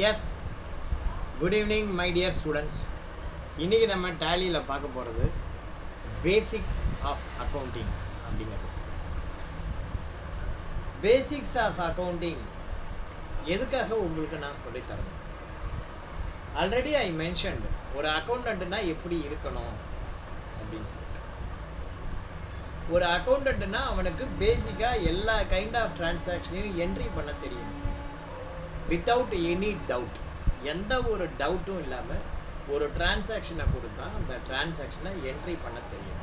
S, good evening my dear students. இன்றைக்கி நம்ம டேலியில் பார்க்க போகிறது பேசிக் ஆஃப் அக்கௌண்டிங் அப்படிங்கிறது. பேசிக்ஸ் ஆஃப் அக்கௌண்டிங் எதுக்காக உங்களுக்கு நான் சொல்லித்தரணும்? ஆல்ரெடி ஐ மென்ஷன்டு ஒரு அக்கௌண்டண்ட்னா எப்படி இருக்கணும் அப்படின்னு சொல்லிட்டு. ஒரு அக்கௌண்டண்ட்னா அவனுக்கு பேசிக்காக எல்லா கைண்ட் ஆஃப் டிரான்சாக்ஷனையும் என்ட்ரி பண்ண தெரியும், வித்தவுட் எனி டவுட். எந்த ஒரு டவுட்டும் இல்லாமல் ஒரு டிரான்சாக்ஷனை கொடுத்தா அந்த டிரான்சாக்ஷனை என்ட்ரி பண்ண தெரியும்.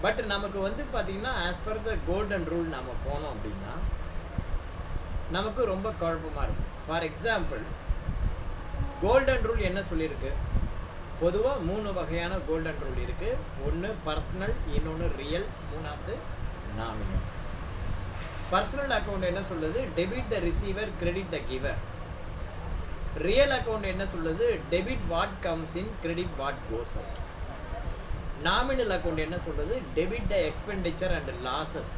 பட் நமக்கு பார்த்திங்கன்னா as per the golden rule நம்ம போனோம் அப்படின்னா நமக்கு ரொம்ப குழப்பமாக இருக்கும். ஃபார் எக்ஸாம்பிள், கோல்டன் ரூல் என்ன சொல்லியிருக்கு? பொதுவாக 3 வகையான கோல்டன் ரூல் இருக்குது. ஒன்று பர்சனல், இன்னொன்று ரியல், மூணாவது நாமினல். பர்சனல் அக்கௌண்ட் என்ன சொல்லுது? Debit the receiver, credit the giver. Real account என்ன சொல்லுது? Debit what comes in, credit what goes out. Nominal account என்ன சொல்லுது? Debit the expenditure and losses,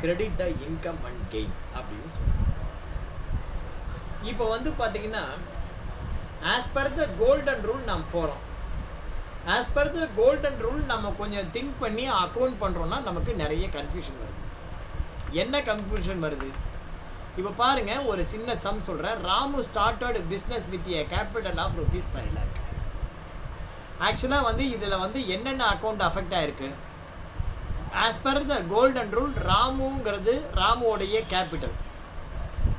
credit the income and gain அப்படின்னு சொல்லுது. இப்போ பார்த்தீங்கன்னா as per the golden rule நாம் போகிறோம். As per the golden rule நம்ம கொஞ்சம் திங்க் பண்ணி அக்கௌண்ட் பண்ணுறோன்னா நமக்கு நிறைய கன்ஃபியூஷன் வருது. என்ன கன்ஃபியூஷன் வருது? இப்போ பாருங்கள், ஒரு சின்ன சம் சொல்கிறேன். Ramu started business with a capital of ₹5 lakh. ஆக்சுவலாக இதில் என்னென்ன அக்கௌண்ட் அஃபெக்ட் ஆகிருக்கு? As per the golden rule ராமுங்கிறது ராமுவோடைய capital.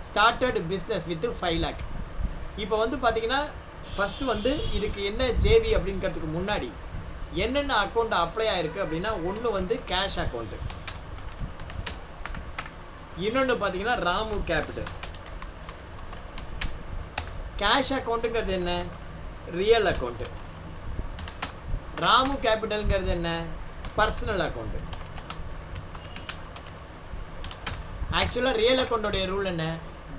Started business with 5 lakh. இப்போ பார்த்தீங்கன்னா ஃபஸ்ட்டு இதுக்கு என்ன ஜேவி அப்படிங்கிறதுக்கு முன்னாடி என்னென்ன அக்கௌண்ட் அப்ளை ஆகிருக்கு அப்படின்னா, ஒன்று கேஷ் அக்கௌண்ட்டு, இன்னொன்று பார்த்தீங்கன்னா ராமு கேபிட்டல். கேஷ் அக்கௌண்ட்டுங்கிறது என்ன? Real account. ராமு கேபிட்டல்ங்கிறது என்ன? Personal account. ஆக்சுவலாக ரியல் அக்கௌண்ட்டோடைய ரூல் என்ன?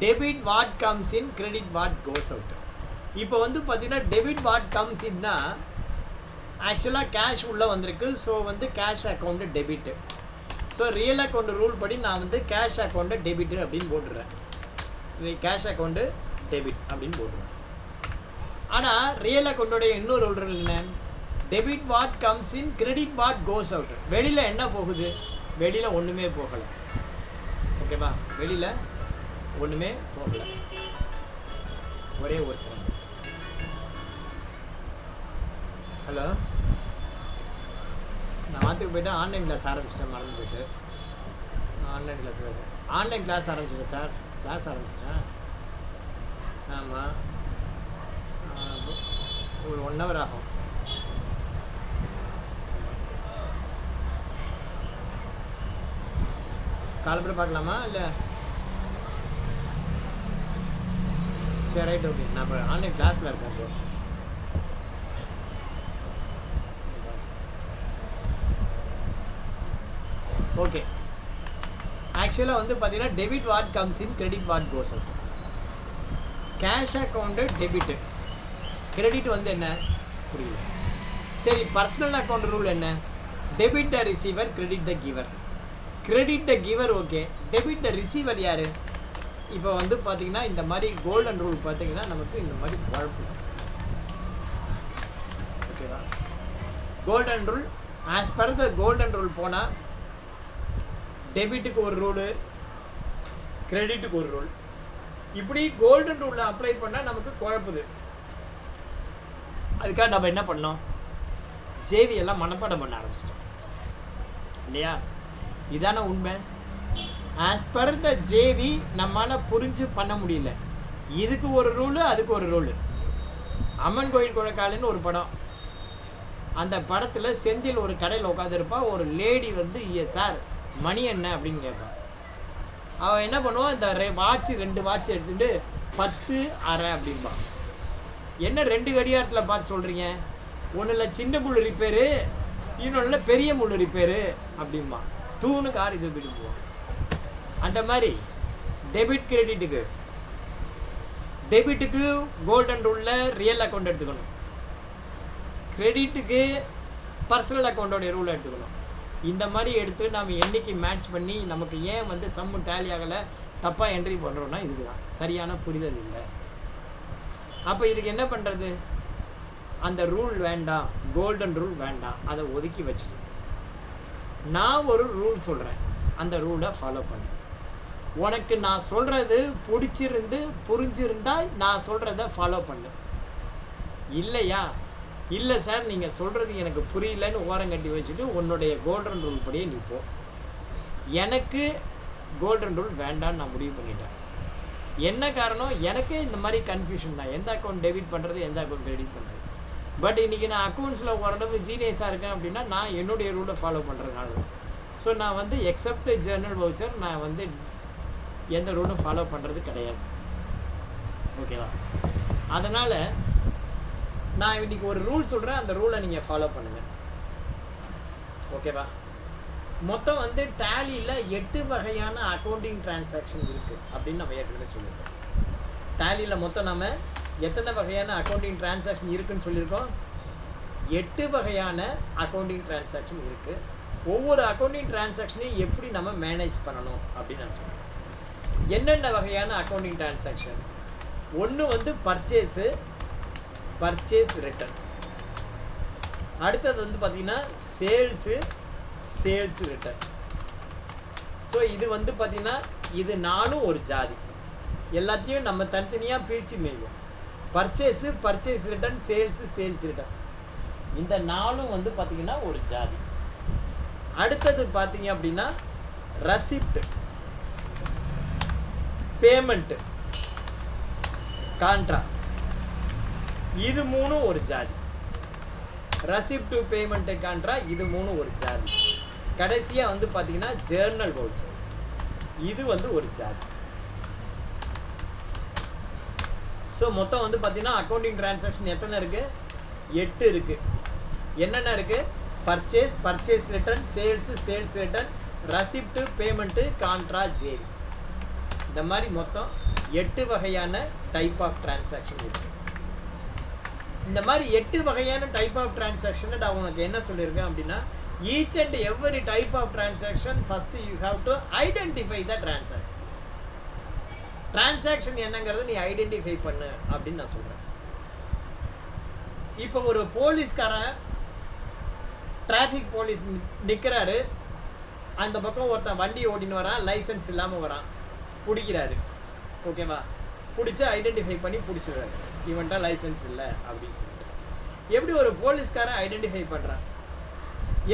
Debit what comes in, credit what goes out. இப்போ பார்த்தீங்கன்னா டெபிட் வாட் கம்ஸ் இன்னா ஆக்சுவலாக கேஷ் உள்ளே வந்திருக்கு. So cash account debit. So real account rule படி நான் கேஷ் அக்கௌண்ட்டை டெபிட் அப்படின்னு போட்டுடுறேன். கேஷ் அக்கௌண்ட்டு டெபிட் அப்படின்னு போட்டுருவேன். ஆனால் ரியல் அக்கௌண்ட்டோடைய இன்னொரு ரூல் என்ன? Debit what comes in, credit what goes out. வெளியில் என்ன போகுது? வெளியில் ஒன்றுமே போகலை. ஓகேவா? வெளியில் ஒன்றுமே போகலை. ஒரே ஒரு செகண்ட். ஹலோ, நான் மாற்றுக்கு போய்ட்டு ஆன்லைன் கிளாஸ் ஆரம்பிச்சிட்டேன். மறந்து போய்ட்டு ஆன்லைன் கிளாஸ் ஆரம்பிச்சிட்டேன் சார். கிளாஸ் ஆரம்பிச்சிட்டேன். ஆமாம், ஒரு 1 hour ஆகும். காலப்பட பார்க்கலாமா? இல்லை சரி, ரைட், ஓகே. நான் இப்போ ஆன்லைன் கிளாஸில் இருக்கேன். Bro, okay. ஆக்சுவலாக பார்த்தீங்கன்னா debit what comes in, credit what goes out. Cash account debit, credit என்ன புரியல. சரி, பர்சனல் அக்கௌண்ட் ரூல் என்ன? Debit the receiver, credit the giver. Credit the giver okay, debit the receiver யார்? இப்போ பார்த்தீங்கன்னா இந்த மாதிரி கோல்டன் ரூல் பார்த்தீங்கன்னா நமக்கு இந்த மாதிரி குழப்பம். ஓகேவா? Golden rule as per the golden rule போனால் டெபிட்டுக்கு ஒரு ரூலு, கிரெடிட்டுக்கு ஒரு ரூல். இப்படி கோல்டன் ரூலில் அப்ளை பண்ணால் நமக்கு குழப்புது. அதுக்காக நம்ம என்ன பண்ணோம்? ஜேவி எல்லாம் மனப்பாடம் பண்ண ஆரம்பிச்சிட்டோம் இல்லையா? இதான உண்மை. ஆஸ் பர் த ஜேவி நம்மளால் புரிஞ்சு பண்ண முடியல. இதுக்கு ஒரு ரூலு, அதுக்கு ஒரு ரூலு. அம்மன் கோயில் குழக்காலுன்னு ஒரு படம். அந்த படத்தில் செந்தில் ஒரு கடையில் உட்காந்துருப்பா. ஒரு லேடி சார் மணி என்ன அப்படின்னு கேட்பான். அவன் என்ன பண்ணுவான்? இந்த வாட்ச் 2 வாட்ச் எடுத்துகிட்டு 10.5 அப்படின்பான். என்ன 2 கடிகாரத்தில் பார்த்து சொல்கிறீங்க? ஒன்றில் சின்ன முள் ரிப்பேரு, இன்னொன்றில் பெரிய முள் ரிப்பேரு அப்படின்பா. தூணு கார் இது போயிட்டு போவான். அந்த மாதிரி டெபிட் கிரெடிட்டுக்கு, டெபிட்டுக்கு கோல்டன் ரூலில் ரியல் அக்கௌண்ட் எடுத்துக்கணும், கிரெடிட்டுக்கு பர்சனல் அக்கௌண்ட்டோடைய ரூல் எடுத்துக்கணும். இந்த மாதிரி எடுத்து நாம் என்றைக்கு மேட்ச் பண்ணி நமக்கு ஏன் சம்மு டேலி ஆகலை, தப்பாக என்ட்ரி பண்ணுறோன்னா இதுக்கு தான் சரியான புரிதல் இல்லை. அப்போ இதுக்கு என்ன பண்ணுறது? அந்த ரூல் வேண்டாம், கோல்டன் ரூல் வேண்டாம், அதை ஒதுக்கி வச்சுட்டு நான் ஒரு ரூல் சொல்கிறேன், அந்த ரூலை ஃபாலோ பண்ணு. உனக்கு நான் சொல்கிறது பிடிச்சிருந்து புரிஞ்சிருந்தா நான் சொல்கிறத ஃபாலோ பண்ணு. இல்லையா, இல்லை சார் நீங்கள் சொல்கிறது எனக்கு புரியலன்னு ஓரங்கட்டி வச்சுட்டு உன்னுடைய கோல்டன் ரூல் படியே நீ போ. எனக்கு கோல்டன் ரூல் வேண்டான்னு நான் முடிவு பண்ணிட்டேன். என்ன காரணம்? எனக்கு இந்த மாதிரி கன்ஃபியூஷன் தான், எந்த அக்கௌண்ட் டெபிட் பண்ணுறது எந்த அக்கௌண்ட் கிரெடிட் பண்ணுறது. பட் இன்றைக்கி நான் அக்கௌண்ட்ஸில் ஓரளவு ஜீனியஸாக இருக்கேன் அப்படின்னா நான் என்னுடைய ரூலை ஃபாலோ பண்ணுறதுனால தான். ஸோ நான் வந்து எக்ஸப்ட் ஜேர்னல் வவுச்சர் நான் வந்து எந்த ரூலும் ஃபாலோ பண்ணுறது கிடையாது. ஓகேவா? அதனால் நான் இன்றைக்கி ஒரு ரூல் சொல்கிறேன், அந்த ரூலை நீங்கள் ஃபாலோ பண்ணுங்கள். ஓகேவா? மொத்தம் வந்து டேலியில் 8 வகையான அக்கௌண்டிங் டிரான்சாக்ஷன் இருக்குது அப்படின்னு நம்ம ஏற்கனவே சொல்லியிருக்கோம். டேலியில் மொத்தம் நம்ம எத்தனை வகையான அக்கௌண்டிங் டிரான்சாக்ஷன் இருக்குதுன்னு சொல்லியிருக்கோம்? 8 வகையான அக்கௌண்டிங் டிரான்சாக்ஷன் இருக்குது. ஒவ்வொரு அக்கௌண்டிங் டிரான்சாக்ஷனையும் எப்படி நம்ம மேனேஜ் பண்ணணும் அப்படின்னு நான் சொல்கிறேன். என்னென்ன வகையான அக்கௌண்டிங் டிரான்சாக்ஷன்? ஒன்று வந்து பர்ச்சேஸ் ரிட்டர்ன். அடுத்தது வந்து பார்த்திங்கன்னா சேல்ஸு ரிட்டர்ன். ஸோ இது வந்து பார்த்திங்கன்னா இது 4 ஒரு ஜாதி. எல்லாத்தையும் நம்ம தனித்தனியாக பிரித்து மேய்வோம். பர்ச்சேஸ் ரிட்டர்ன், சேல்ஸ் ரிட்டர்ன், இந்த 4 வந்து பார்த்திங்கன்னா ஒரு ஜாதி. அடுத்தது பார்த்திங்க அப்படின்னா ரசிப்ட், பேமெண்ட்டு, கான்ட்ரா, இது 3 ஒரு ஜாதி. ரசிப்ட், பேமெண்ட்டு, கான்ட்ரா, இது 3 ஒரு ஜாதி. கடைசியாக வந்து பார்த்திங்கன்னா ஜேர்னல் வவுச்சர், இது வந்து ஒரு ஜாதி. ஸோ மொத்தம் வந்து பார்த்திங்கன்னா அக்கௌண்டிங் டிரான்சாக்ஷன் எத்தனை இருக்குது? 8 இருக்குது. என்னென்ன இருக்குது? Purchase return, sales return, receipt, payment, contra, ஜேரி. இந்த மாதிரி மொத்தம் 8 வகையான டைப் ஆஃப் டிரான்சாக்ஷன் இருக்குது. இந்த மாதிரி 8 வகையான டைப் ஆஃப் டிரான்சாக்ஷனை நான் உனக்கு என்ன சொல்லியிருக்கேன் அப்படின்னா, each and every type of transaction first you have to identify the transaction. Transaction என்னங்கிறது நீ ஐடென்டிஃபை பண்ணு அப்படின்னு நான் சொல்கிறேன். இப்போ ஒரு போலீஸ்காரன் டிராஃபிக் போலீஸ் நிற்கிறாரு, அந்த பக்கம் ஒருத்தன் வண்டி ஓட்டின்னு வரான், லைசன்ஸ் இல்லாமல் வரான், பிடிக்கிறாரு. ஓகேவா? பிடிச்சி ஐடென்டிஃபை பண்ணி பிடிச்சிடுறாரு, இவன்ட்ட லைசன்ஸ் இல்லை அப்படின்னு சொல்லிட்டு. எப்படி ஒரு போலீஸ்காரன் ஐடென்டிஃபை பண்ணுறான்?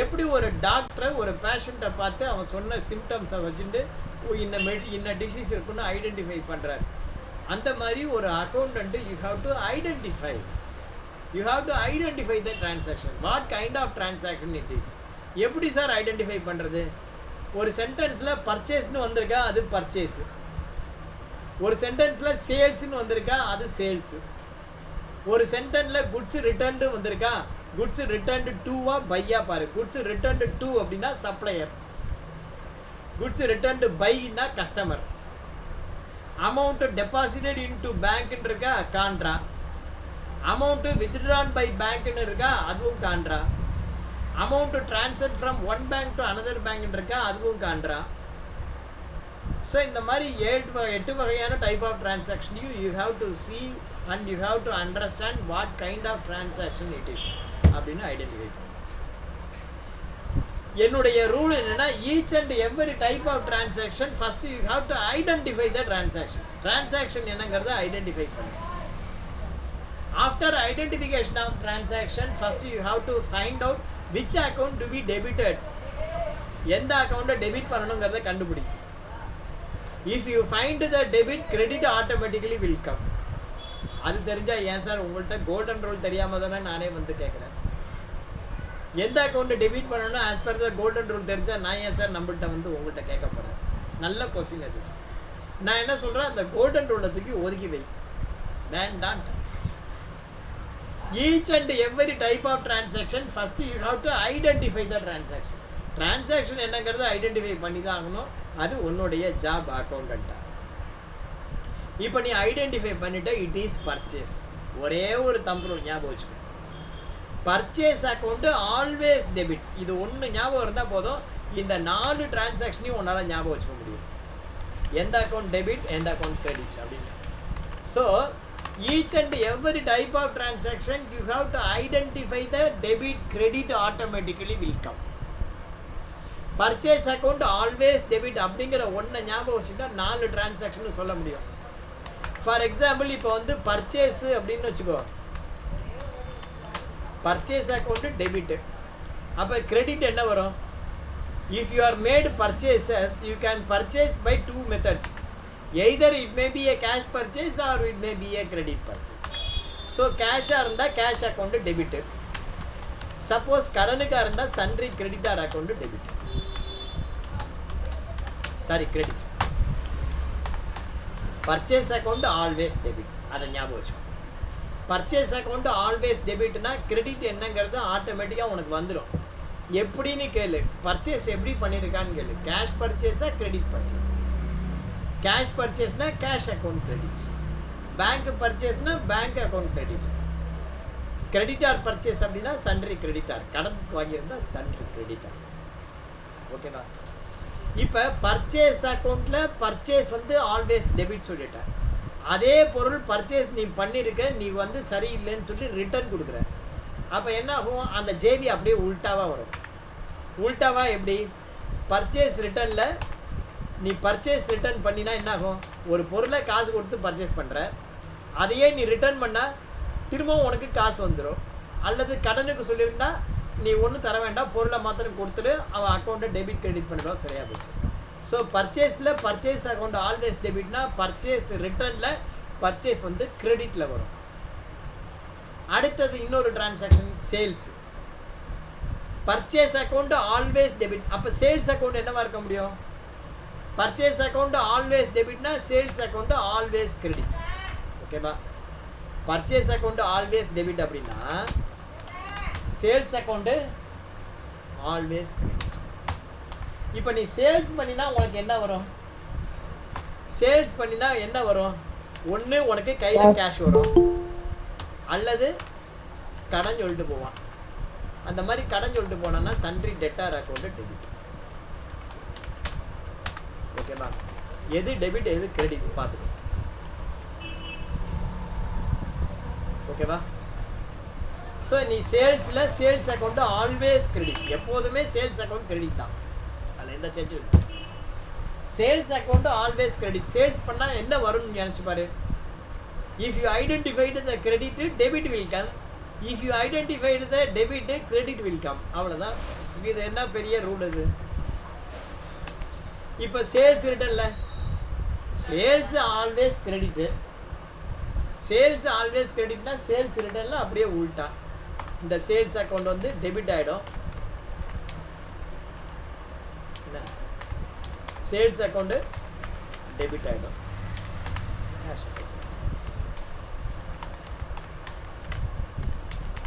எப்படி ஒரு டாக்டரை ஒரு பேஷண்ட்டை பார்த்து அவன் சொன்ன சிம்டம்ஸை வச்சுட்டு இன்ன டிசீஸ் இருக்குன்னு ஐடென்டிஃபை பண்ணுறாரு. அந்த மாதிரி ஒரு accountant you have to identify the transaction. What kind of transaction it is. எப்படி சார் ஐடென்டிஃபை பண்ணுறது? ஒரு சென்டென்ஸில் பர்ச்சேஸ்னு வந்திருக்கா, அது பர்ச்சேஸு. ஒரு சென்டென்ஸில் சேல்ஸ்ன்னு வந்திருக்கா, அது சேல்ஸு. ஒரு சென்டென்ஸில் குட்ஸ் ரிட்டர்ன்டு வந்திருக்கா, குட்ஸ் ரிட்டர்ன்டு டூவா பையா பாரு. குட்ஸ் ரிட்டர்ன்டு டூ அப்படின்னா சப்ளையர், குட்ஸ் ரிட்டர்ன்டு பைனா கஸ்டமர். அமௌண்ட் டெபாசிட்டட் இன்டு பேங்க்னு இருக்கா, கான்ட்ரா. அமௌண்ட் வித்ட்ரான் பை பேங்க்னு இருக்கா, அதுவும் contra. Amount transfer from one bank to another பேங்க்னு இருக்கா, அதுவும் கான்ட்ரா. ஸோ இந்த மாதிரி 8 வகையான டைப் ஆஃப் டிரான்சாக்ஷனையும் you have to see and you have to understand what kind of transaction it is அப்படின்னு ஐடென்டிஃபை பண்ணு. என்னுடைய ரூல் என்னன்னா, each and every type of transaction first you have to identify the transaction. Transaction என்னங்கிறத identify பண்ணு. After identification of transaction first you have to find out which account to be debited. எந்த அக்கௌண்ட்டை debit பண்ணணுங்கிறத கண்டுபிடி. If you find the debit, credit automatically will come. அது தெரிஞ்சால் ஏன் sir உங்கள்கிட்ட கோல்டன் ரூல் தெரியாமல் தானே நானே வந்து கேட்குறேன். எந்த அக்கௌண்ட்டை டெபிட் பண்ணணும்னா as per the golden rule தெரிஞ்சால் நான் ஏன் சார் நம்மள்கிட்ட வந்து உங்கள்கிட்ட கேட்க போகிறேன்? நல்ல கொஸ்டின் அது. நான் என்ன சொல்கிறேன், அந்த கோல்டன் ரூலை தூக்கி ஒதுக்கி வை, வேண்டாம். Each and every type of transaction first you have to identify the transaction. Transaction என்னங்கிறத ஐடென்டிஃபை பண்ணி தான் ஆகணும். அது உன்னுடைய ஜாப் அக்கௌண்டண்ட்டாக. இப்போ நீ ஐடென்டிஃபை பண்ணிட்ட, இட் இஸ் பர்ச்சேஸ். ஒரே ஒரு தம்பு ஞாபகம் வச்சுக்கோ, பர்ச்சேஸ் அக்கௌண்ட்டு ஆல்வேஸ் டெபிட். இது ஒன்று ஞாபகம் இருந்தால் போதும், இந்த 4 டிரான்சாக்ஷனையும் உன்னால் ஞாபகம் வச்சுக்க முடியும். எந்த அக்கௌண்ட் டெபிட், எந்த அக்கௌண்ட் கிரெடிட் அப்படின்னு. So each and every type of transaction you have to identify the debit credit automatically will come. Purchase account always debit அப்படிங்கிற ஒன்றை ஞாபகம் வச்சுட்டா 4 டிரான்சாக்ஷன் சொல்ல முடியும். ஃபார் எக்ஸாம்பிள் இப்போ வந்து பர்ச்சேஸ் அப்படின்னு வச்சுக்கோ, பர்ச்சேஸ் அக்கௌண்ட் டெபிட், அப்போ கிரெடிட் என்ன வரும்? If you are made purchases, you can purchase by 2 methods. Either it may be a cash purchase or it may be a credit purchase. So cash இருந்தா cash account debit. Suppose கடனுக்கா இருந்தா sundry creditor account debit. Sorry, credit. Purchase account always debit. அதை ஞாபகம் வச்சுக்கோ. Purchase account always debitனா credit என்னங்கிறது ஆட்டோமேட்டிக்காக உனக்கு வந்துடும். எப்படின்னு கேளு, பர்ச்சேஸ் எப்படி பண்ணியிருக்கான்னு கேளு. கேஷ் பர்ச்சேஸா கிரெடிட் பர்ச்சேஸ்? கேஷ் பர்ச்சேஸ்னா கேஷ் அக்கௌண்ட் கிரெடிட், பேங்க் பர்ச்சேஸ்னா bank account credit, creditor purchase அப்படின்னா சன்ட்ரி கிரெடிட்டார், கடன் வாங்கியிருந்தா சன்ட்ரி கிரெடிட்டார். ஓகேவா? இப்போ பர்ச்சேஸ் அக்கௌண்ட்டில் பர்ச்சேஸ் வந்து ஆல்வேஸ் டெபிட் சொல்லிட்டேன். அதே பொருள் பர்ச்சேஸ் நீ பண்ணியிருக்க, நீ வந்து சரியில்லைன்னு சொல்லி ரிட்டர்ன் கொடுக்குற. அப்போ என்ன ஆகும்? அந்த ஜேபி அப்படியே உல்ட்டாவாக வரும். உல்ட்டாவாக எப்படி? பர்ச்சேஸ் ரிட்டர்னில் நீ பர்ச்சேஸ் ரிட்டர்ன் பண்ணினா என்ன ஆகும்? ஒரு பொருளை காசு கொடுத்து பர்ச்சேஸ் பண்ணுற, அதையே நீ ரிட்டர்ன் பண்ணால் திரும்பவும் உனக்கு காசு வந்துடும். அல்லது கடனுக்கு சொல்லியிருந்தா நீ ஒன்றும் தர வேண்டாம், பொருளை மாத்திரம் கொடுத்துட்டு அவன் அக்கௌண்ட்டை டெபிட் கிரெடிட் பண்ணிடுவான், சரியாக போச்சு. ஸோ பர்ச்சேஸில் பர்ச்சேஸ் அக்கௌண்ட் ஆல்வேஸ் டெபிட்னா பர்ச்சேஸ் ரிட்டர்னில் பர்ச்சேஸ் வந்து கிரெடிட்டில் வரும். அடுத்தது இன்னொரு transaction sales. Purchase account always debit, அப்போ சேல்ஸ் அக்கௌண்ட் என்னவா இருக்க முடியும்? பர்ச்சேஸ் அக்கௌண்ட் ஆல்வேஸ் டெபிட்னா சேல்ஸ் அக்கௌண்ட் ஆல்வேஸ் கிரெடிட். ஓகேவா? பர்ச்சேஸ் அக்கௌண்ட் ஆல்வேஸ் டெபிட் அப்படின்னா சேல்ஸ் அக்கௌண்ட்டு ஆல்வேஸ் கிரெடிட். இப்போ நீ சேல்ஸ் பண்ணினா உனக்கு என்ன வரும்? சேல்ஸ் பண்ணினா என்ன வரும்? ஒன்று உனக்கு கையில் கேஷ் வரும், அல்லது கடன் சொல்லிட்டு போவான். அந்த மாதிரி கடன் சொல்லிட்டு போனான்னா சன்ட்ரி டெட்டார் அக்கௌண்ட் டெபிட். ஓகேவா? எது டெபிட் எது கிரெடிட் பார்த்துக்கோ. ஓகேவா? ஸோ நீ சேல்ஸில் சேல்ஸ் அக்கௌண்ட் ஆல்வேஸ் கிரெடிட், எப்போதுமே சேல்ஸ் அக்கௌண்ட் கிரெடிட் தான், அதில் எந்த சேஞ்சும் இல்லை. Sales account always credit. Sales பண்ணால் என்ன வரும்னு நினச்சி பாரு. If you identified the credit, debit will come. If you identified the debit, credit will come. அவ்வளோதான். இது என்ன பெரிய ரூல் இது? இப்போ சேல்ஸ் ரிட்டர்னில் sales always credit, sales always கிரெடிட்னா சேல்ஸ் ரிட்டர்னில் அப்படியே உள்ட்டா இந்த சேல்ஸ் அக்கௌண்ட் வந்து டெபிட் ஆகிடும். சேல்ஸ் அக்கௌண்ட்டு டெபிட் ஆகிடும்.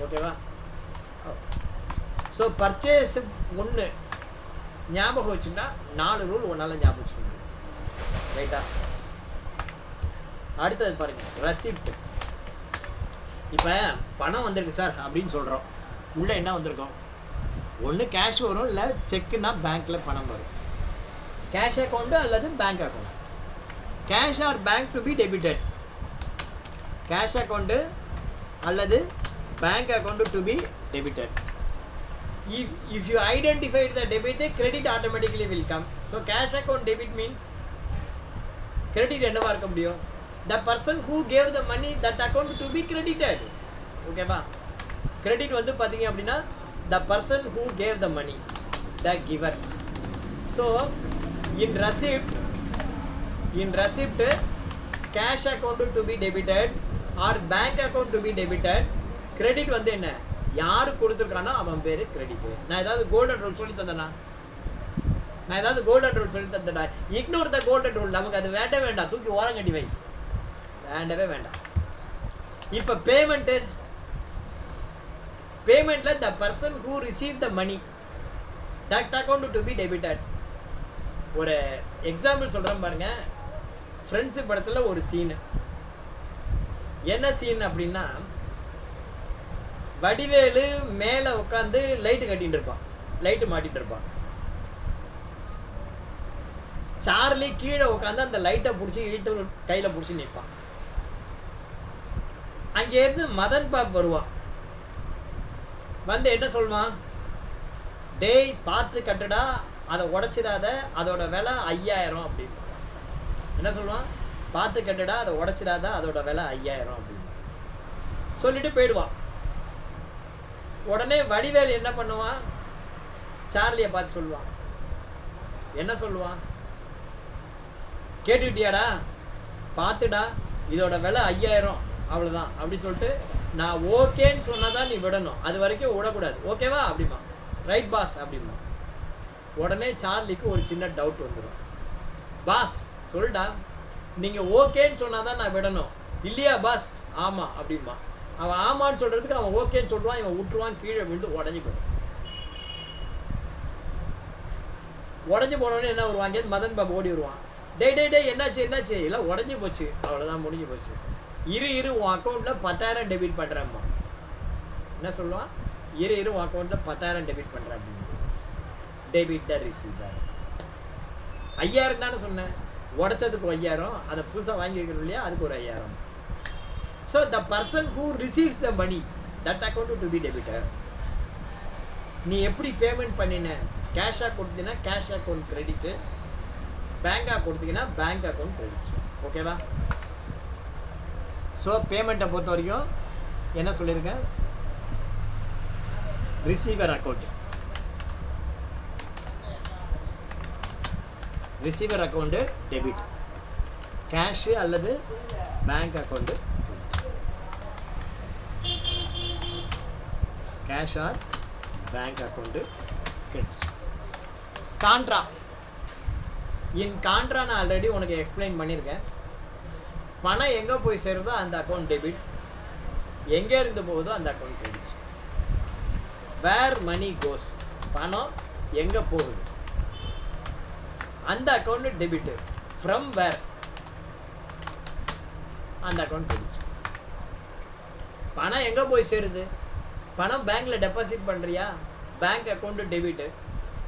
ஓகேவா? ஸோ பர்ச்சேஸ் ஒன்று ஞாபகம் வச்சுன்னா 4 ரூல் ஒன்றால் ஞாபகம் வச்சுக்க முடியும். ரைட்டா? அடுத்தது பாருங்கள், ரெசிப்ட். இப்போ பணம் வந்திருக்கு சார் அப்படின்னு சொல்கிறோம், உள்ளே என்ன வந்திருக்கோம்? ஒன்று கேஷ் வரும், இல்லை செக்குன்னா பேங்க்கில் பணம் வரும். கேஷ் அக்கௌண்ட்டு அல்லது bank account. Cash or bank to be debited. Cash account அல்லது bank account to be debited. If you identified the debit, credit automatically will come. So cash account debit means credit என்னவா இருக்க முடியும்? The person who gave the money, that account to be credited. ஓகேவா? credit வந்து பார்த்தீங்க அப்படின்னா the person who gave the money, the giver. So in receipt cash account to be debited or bank account to be debited. Credit வந்து என்ன? யாரு கொடுத்துருக்கானோ அவன் பேர் credit. நான் ஏதாவது கோல்டன் ரூல் சொல்லி தந்தேனா? Ignore the golden rule. நமக்கு அது வேண்டவே வேண்டாம், தூக்கி ஓரம் கட்டி வை, வேண்டவே வேண்டாம். இப்போ பேமெண்ட்ல the person who receive the money, that account to be debited. ஒரு எக்ஸாம்பிள் சொல்கிறேன் பாருங்க. ஃப்ரெண்ட்ஸு படத்தில் ஒரு சீனு. என்ன சீன் அப்படின்னா, வடிவேலு மேலே உட்காந்து லைட்டு கட்டிகிட்டு இருப்பான், லைட்டு மாட்டிகிட்டு இருப்பான். சார்லி கீழே உட்காந்து அந்த லைட்டை பிடிச்சி கையில் பிடிச்சி நிற்பான். அங்கேருந்து மதன் பாப் வருவான். வந்து என்ன சொல்லுவான், டேய் பார்த்து கட்டுடா, அதை உடச்சிடாத, அதோட விலை 5000 அப்படின்னு. என்ன சொல்லுவான், பார்த்து கட்டுடா, அதை உடச்சிடாத, அதோட விலை 5000 அப்படின்னு சொல்லிட்டு போயிடுவான். உடனே வடிவேல் என்ன பண்ணுவான், சார்லியை பார்த்து சொல்லுவான். என்ன சொல்லுவான், கேட்டுக்கிட்டியாடா, பார்த்துடா, இதோட விலை 5000 அவ்வளோதான் அப்படி சொல்லிட்டு நான் ஓகேன்னு சொன்னதான் நீ விடணும், அது வரைக்கும் விடக்கூடாது, ஓகேவா அப்படிமா. ரைட் பாஸ் அப்படிமா. உடனே சார்லிக்கு ஒரு சின்ன டவுட் வந்துடும். பாஸ் சொல்டா, நீங்கள் ஓகேன்னு சொன்னாதான் நான் விடணும், இல்லையா பாஸ்? ஆமாம் அப்படிமா. அவன் ஆமான்னு சொல்கிறதுக்கு அவன் ஓகேன்னு சொல்லுவான், இவன் விட்டுருவான், கீழே விழுந்து உடஞ்சி போயிடும். உடஞ்சி போனோடனே என்ன வருவாங்க, மதன் பாபு ஓடி வருவான். டே டே டே என்னாச்சு என்னாச்சு, இல்லை உடஞ்சி போச்சு, அவ்வளோதான் முடிஞ்சு போச்சு, இரு உன் அக்கௌண்ட்டில் 10,000 டெபிட் பண்ணுறேம்மா. என்ன சொல்லுவான், இரு உன் அக்கௌண்ட்டில் 10,000 டெபிட் பண்ணுறேன் அப்படின்னு. Debit the receiver. 5000 தானே சொன்னேன், உடச்சதுக்கு 5000, அதை புதுசாக வாங்கி வைக்கணும் இல்லையா, அதுக்கு ஒரு 5000. So the person who receives the money, that account to be debtor. நீ எப்படி பேமெண்ட் பண்ணின, கேஷாக கொடுத்தீங்கன்னா கேஷ் அக்கௌண்ட் கிரெடிட்டு, பேங்காக கொடுத்தீங்கன்னா பேங்க் அக்கௌண்ட் கிரெடிட். ஓகேவா? ஸோ பேமெண்ட்டை பொறுத்த வரைக்கும் என்ன சொல்லியிருக்கேன், receiver account, receiver account debit, cash அல்லது bank account cash or bank account credit. Contra, in contra நான் ஆல்ரெடி உனக்கு எக்ஸ்பிளைன் பண்ணியிருக்கேன். பணம் எங்கே போய் சேருதோ அந்த அக்கௌண்ட் டெபிட், எங்கே இருந்து போகுதோ அந்த அக்கௌண்ட் கிரெடிட். வேர் மணி கோஸ், பணம் எங்கே போகுது அந்த அக்கௌண்ட் டெபிட். ஃப்ரம் வேர் அந்த அக்கௌண்ட் கிரெடிட். பணம் எங்கே போய் சேருது, பணம் பேங்க்கில் டெபாசிட் பண்ணுறியா, bank account debit,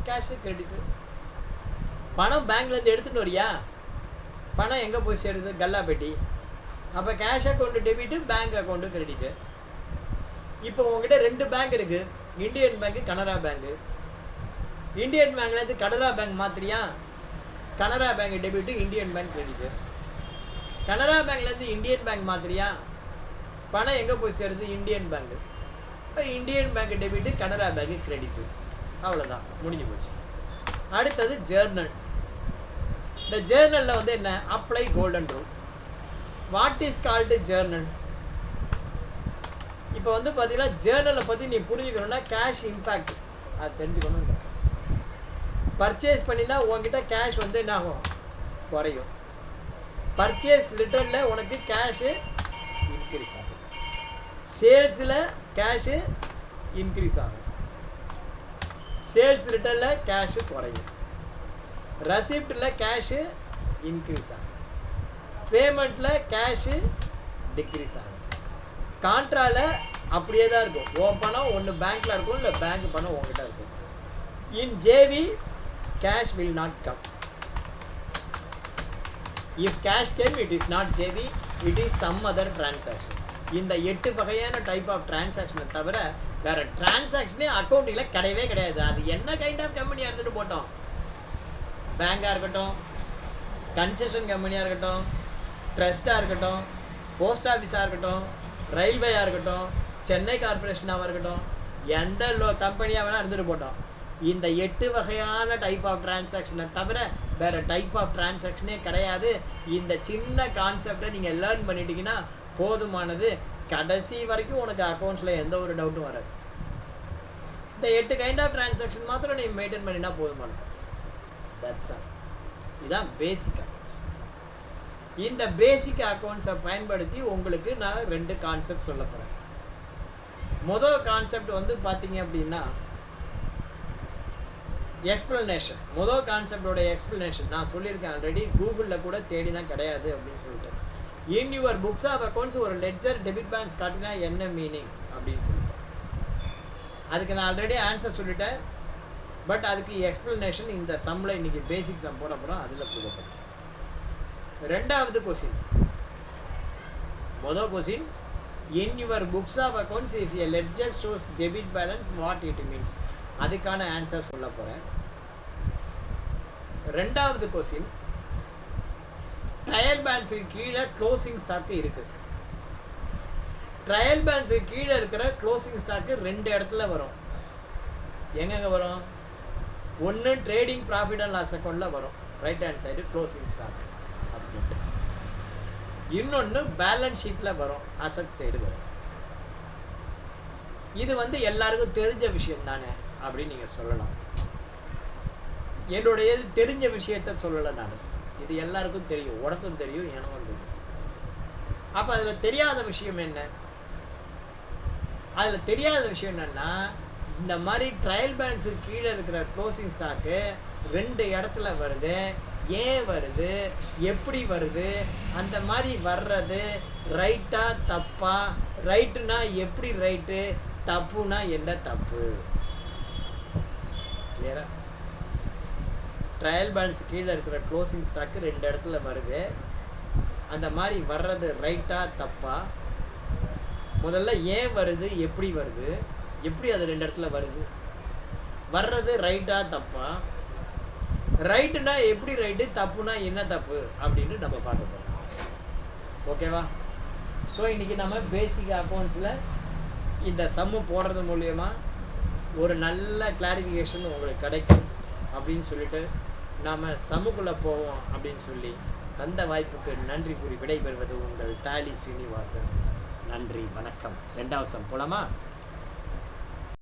cash credit. பணம் பேங்க்லேருந்து எடுத்துகிட்டு வரியா, பணம் எங்கே போய் சேருது, கல்லா பெட்டி, அப்போ cash account debit, bank account credit. இப்போ உங்ககிட்ட 2 பேங்க் இருக்குது, Indian bank, Canara bank. Indian பேங்க்லேருந்து கனரா பேங்க் மாத்திரியா, Canara bank debit, Indian bank credit. Canara பேங்க்லேருந்து இந்தியன் பேங்க் மாத்திரியா, பணம் எங்கே போய் சேருது, இந்தியன் பேங்க்கு, இப்போ இந்தியன் பேங்க் டெபிட்டு, கனரா பேங்க்கு கிரெடிட்டு. அவ்வளோதான், முடிஞ்சு போச்சு. அடுத்தது ஜேர்னல். இந்த ஜேர்னலில் வந்து என்ன, apply golden rule. What is called Journal? இப்போ வந்து பார்த்தீங்கன்னா ஜேர்னலை பற்றி நீ புரிஞ்சுக்கணும்னா கேஷ் இம்பேக்ட் அது தெரிஞ்சுக்கணும். பர்ச்சேஸ் பண்ணினா உங்ககிட்ட கேஷ் வந்து என்ன ஆகும், குறையும். பர்ச்சேஸ் ரிட்டர்னில் உனக்கு கேஷு இன்க்ரீஸ் ஆகும், சேல்ஸில் கேஷு இன்க்ரீஸ் ஆகும், சேல்ஸ் ரிட்டர்னில் கேஷு குறையும், ரெசிப்டில் கேஷு இன்க்ரீஸ் ஆகும், பேமெண்ட்டில் கேஷு டிக்ரீஸ் ஆகும். கான்ட்ராவில் அப்படியே தான் இருக்கும், உன் பணம் ஒன்று பேங்க்கில் இருக்கும், இல்லை பேங்க் பணம் உங்ககிட்ட இருக்கும். In JV cash will not come. If cash came it is not JV, it is some other transaction. இந்த 8 வகையான டைப் ஆஃப் டிரான்சாக்ஷனை தவிர வேறு டிரான்சாக்ஷனே அக்கௌண்டிங்கில் கிடையவே கிடையாது. அது என்ன கைண்ட் ஆஃப் கம்பெனியாக இருந்துட்டு போட்டோம், பேங்காக இருக்கட்டும், கன்செஷன் கம்பெனியாக இருக்கட்டும், ட்ரஸ்ட்டாக இருக்கட்டும், போஸ்ட் ஆஃபீஸாக இருக்கட்டும், ரயில்வேயாக இருக்கட்டும், சென்னை கார்பரேஷனாக இருக்கட்டும், எந்த கம்பெனியாக வேணால் இருந்துட்டு போட்டோம். இந்த 8 வகையான டைப் ஆஃப் டிரான்சாக்ஷனை தவிர வேறு டைப் ஆஃப் டிரான்சாக்ஷனே கிடையாது. இந்த சின்ன கான்செப்டை நீங்கள் லேர்ன் பண்ணிட்டீங்கன்னா போதுமானது. கடைசி வரைக்கும் உனக்கு அக்கௌண்ட்ஸில் எந்த ஒரு டவுட்டும் வராது. இந்த 8 கைண்ட் ஆஃப் டிரான்சாக்ஷன் மாத்திரம் நீ மெயின்டைன் பண்ணினா போதுமானது. That's all. இதுதான் பேசிக் அக்கௌண்ட்ஸ். இந்த பேசிக் அக்கௌண்ட்ஸை பயன்படுத்தி உங்களுக்கு நான் 2 கான்செப்ட் சொல்ல போகிறேன். முதல் கான்செப்ட் வந்து பார்த்தீங்க அப்படின்னா எக்ஸ்பிளனேஷன். முதல் கான்செப்டோட எக்ஸ்பிளனேஷன் நான் சொல்லியிருக்கேன் ஆல்ரெடி, கூகுளில் கூட தேடினா கிடையாது அப்படின்னு சொல்லிட்டு. In your books of accounts ஒரு லெட்ஜர் டெபிட் பேலன்ஸ் காட்டினா என்ன மீனிங் அப்படின்னு சொல்லிட்டு அதுக்கு நான் ஆல்ரெடி ஆன்சர் சொல்லிட்டேன். பட் அதுக்கு எக்ஸ்பிளனேஷன் இந்த சம்மில் இன்றைக்கி பேசிக் சம் போட போகிறோம், அதில் கொடுக்கப்படும். 2வது கொஸ்டின், முதல் question in your books of accounts if a ledger shows debit balance what it means. அதுக்கான ஆன்சர் சொல்ல போகிறேன். ரெண்டாவது கொஸ்டின், ட்ரையல் பேலன்ஸுக்கு கீழே க்ளோசிங் ஸ்டாக்கு இருக்குது. ட்ரையல் பேலன்ஸுக்கு கீழே இருக்கிற க்ளோசிங் ஸ்டாக்கு 2 இடத்துல வரும். எங்கெங்கே வரும்? ஒன்று ட்ரேடிங் ப்ராஃபிட் அண்ட் லாஸ் அக்கௌண்ட்டில் வரும், right hand side closing stock அப்படின்ட்டு. இன்னொன்று பேலன்ஸ் ஷீட்டில் வரும், அசட் சைடு வரும். இது எல்லாருக்கும் தெரிஞ்ச விஷயம் தானே அப்படின்னு நீங்கள் சொல்லலாம். என்னுடைய தெரிஞ்ச விஷயத்த சொல்லலை நான், இது எல்லாருக்கும் தெரியும், உனக்கும் தெரியும், எனக்கும் தெரியும். அப்போ அதில் தெரியாத விஷயம் என்ன? அதில் தெரியாத விஷயம் என்னன்னா, இந்த மாதிரி ட்ரையல் பேலன்ஸுக்கு கீழே இருக்கிற க்ளோசிங் ஸ்டாக்கு 2 இடத்துல வருது. ஏன் வருது, எப்படி வருது, அந்த மாதிரி வர்றது ரைட்டா தப்பா, ரைட்டுனா எப்படி ரைட்டு, தப்புனா என்ன தப்பு? கிளியரா? ட்ரையல் பேலன்ஸ் கீழே இருக்கிற க்ளோசிங் ஸ்டாக்கு 2 இடத்துல வருது. அந்த மாதிரி வர்றது ரைட்டா தப்பா? முதல்ல ஏன் வருது, எப்படி வருது, எப்படி அது 2 இடத்துல வருது, வர்றது ரைட்டா தப்பா, ரைட்டுனா எப்படி ரைட்டு, தப்புனா என்ன தப்பு அப்படின்னு நம்ம பார்க்க போகிறோம். ஓகேவா? ஸோ இன்றைக்கி நம்ம பேசிக் அக்கௌண்ட்ஸில் இந்த சம்மு போடுறது மூலயமா ஒரு நல்ல கிளாரிஃபிகேஷன் உங்களுக்கு கிடைக்கும் அப்படின்னு சொல்லிட்டு நாம் சம்முக்குள்ளே போவோம் அப்படின்னு சொல்லி தந்த வாய்ப்புக்கு நன்றி கூறி விடைபெறுவது உங்கள் டாலி ஸ்ரீனிவாசன். நன்றி, வணக்கம். 2வது சம் போலாமா?